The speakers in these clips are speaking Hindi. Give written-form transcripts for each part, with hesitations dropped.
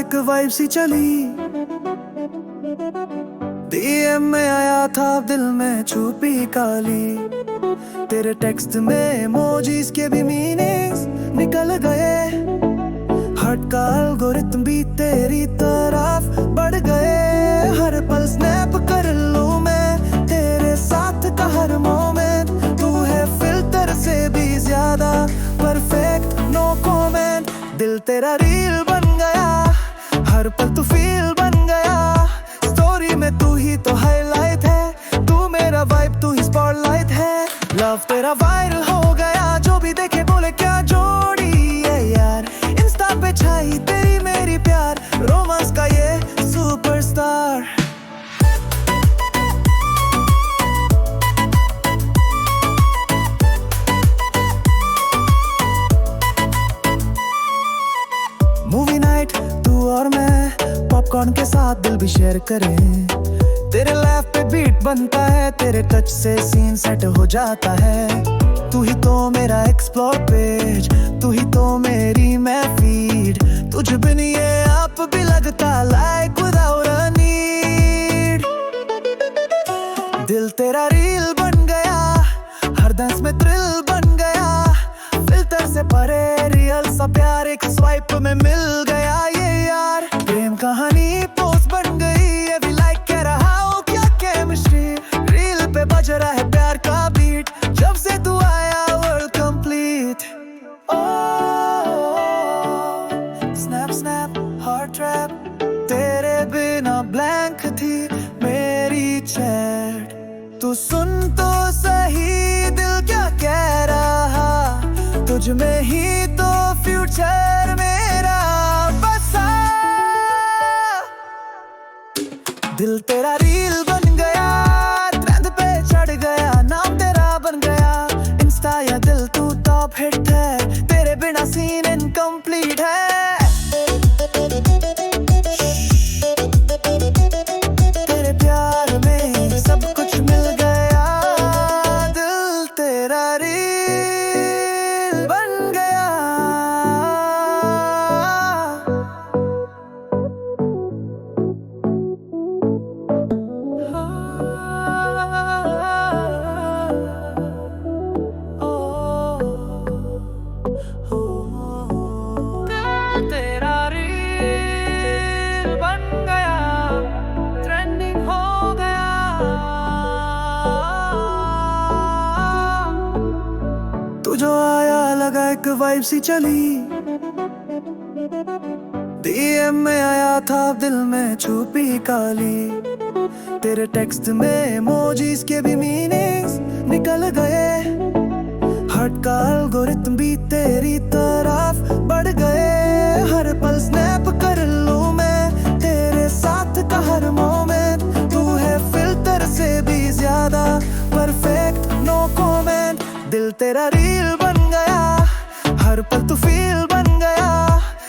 एक वाइब सी चली, डीएम में आया था दिल में छुपी काली। तेरे टेक्स्ट में इमोजीज के भी मीनिंग्स निकल गए, हार्ट का एल्गोरिथम भी तेरी तरफ बढ़ गए। हर पल स्नैप कर लूं मैं तेरे साथ का हर मोमेंट, तू है फिल्टर से भी ज्यादा परफेक्ट, नो कमेंट। दिल तेरा रील बन गया, हर पल तू फील बन गया। स्टोरी में तू ही तो हाईलाइट है, तू मेरा वाइब तू ही स्पॉटलाइट है। लव तेरा वायरल हो गया, जो भी देखे बोले क्या जोड़ी है यार। इंस्टा पे छाई तेरी मेरी प्यार, रोमांस का ये सुपरस्टार। मूवी नाइट तू और मैं पॉपकॉर्न के साथ दिल भी शेयर करें। तेरे लैप पे बीट बनता है, तेरे टच से सीन सेट हो जाता है। तू ही तो मेरा एक्सप्लोर पेज, तू ही तो मेरी मैं फीड। तुझ बिन ये आप भी लगता लाइक विदाउट अ नीड। दिल तेरा रील बन गया, हर डांस में थ्रिल बन गया। फिल्टर से परे रियल सा प्यार एक स्वाइप में मिल गया ये यार। प्रेम कहानी पोस्ट बन गई, ये भी लाइक कह रहा हूँ क्या केमिस्ट्री। रील पे बज रहा है प्यार का बीट, जब से तू आया world complete. Snap snap heart trap, तेरे बिना ब्लैंक थी मेरी चैट। तू सुन तो सही दिल क्या कह रहा, तुझ में ही तो फ्यूचर मेरा बसा। दिल तेरा रील बन गया, ट्रेंड पे चढ़ गया, नाम तेरा बन गया। इंस्टा या दिल तू टॉप हिट है, तेरे बिना सीन इनकम्प्लीट है। तेरे प्यार में सब कुछ मिल गया, दिल तेरा रील बन गया। तेरा रील बन गया, ट्रेंडिंग हो गया। तू जो आया लगा एक वाइब सी चली, डीएम में आया था दिल में छुपी काली। तेरे टेक्स्ट में इमोजीज के भी मीनिंग्स निकल गए, हार्ट का एल्गोरिथम भी तेरी तरफ बढ़ गए। हर पल स्नैप कर लूं मैं तेरे साथ का हर मोमेंट, तू है फिल्टर से भी ज्यादा परफेक्ट, नो कमेंट। दिल तेरा रील बन गया, हर पल तू फील बन गया।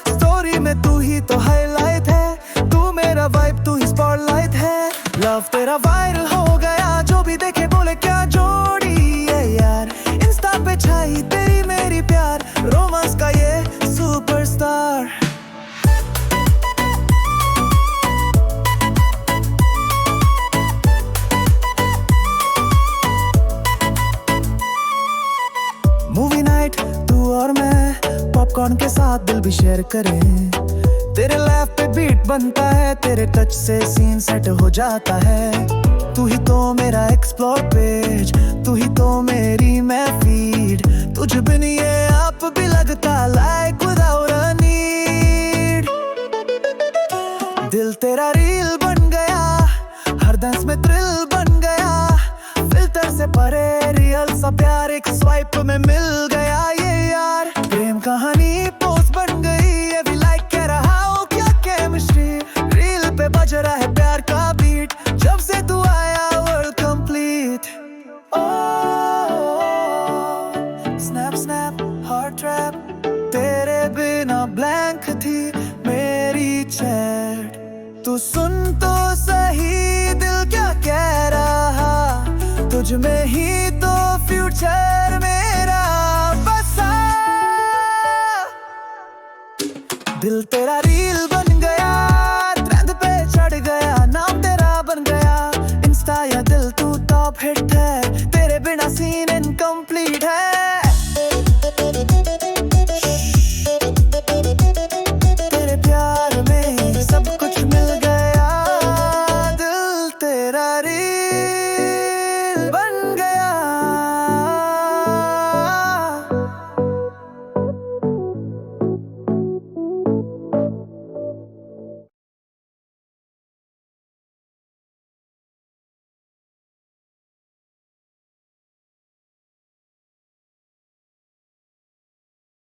स्टोरी में तू ही तो हाईलाइट है, तू मेरा वाइब तू ही स्पॉटलाइट है। लव तेरा वायरल हो गया, जो भी देखे बोले क्या जोड़ी है यार। इंस्टा पे छाई तेरी मेरी प्यार, रोमांस का ये सुपरस्टार। मूवी नाइट तू और मैं पॉपकॉर्न के साथ दिल भी शेयर करें। तेरे लैप पे बीट बनता है, तेरे टच से सीन सेट हो जाता है। तू ही तो मेरा एक्सप्लोर पेज, तू ही तो मेरी मैं फीड। तुझ बिन ये आप भी लगता लाइक विदाउट अ नीड। दिल तेरा रील बन गया, हर डांस में थ्रिल बन गया। फिल्टर से परे रियल सा प्यार एक स्वाइप में मिल गया ये यार। प्रेम कहानी पोस्ट बन गई, ये भी लाइक कह रहा हूँ क्या केमिस्ट्री। रील पे बज रहा है प्यार का बीट, जब से तू आया world complete. Snap snap heart trap, तेरे बिना ब्लैंक थी मेरी चैट। तू सुन तो सही दिल क्या कह रहा, तुझ में ही तो फ्यूचर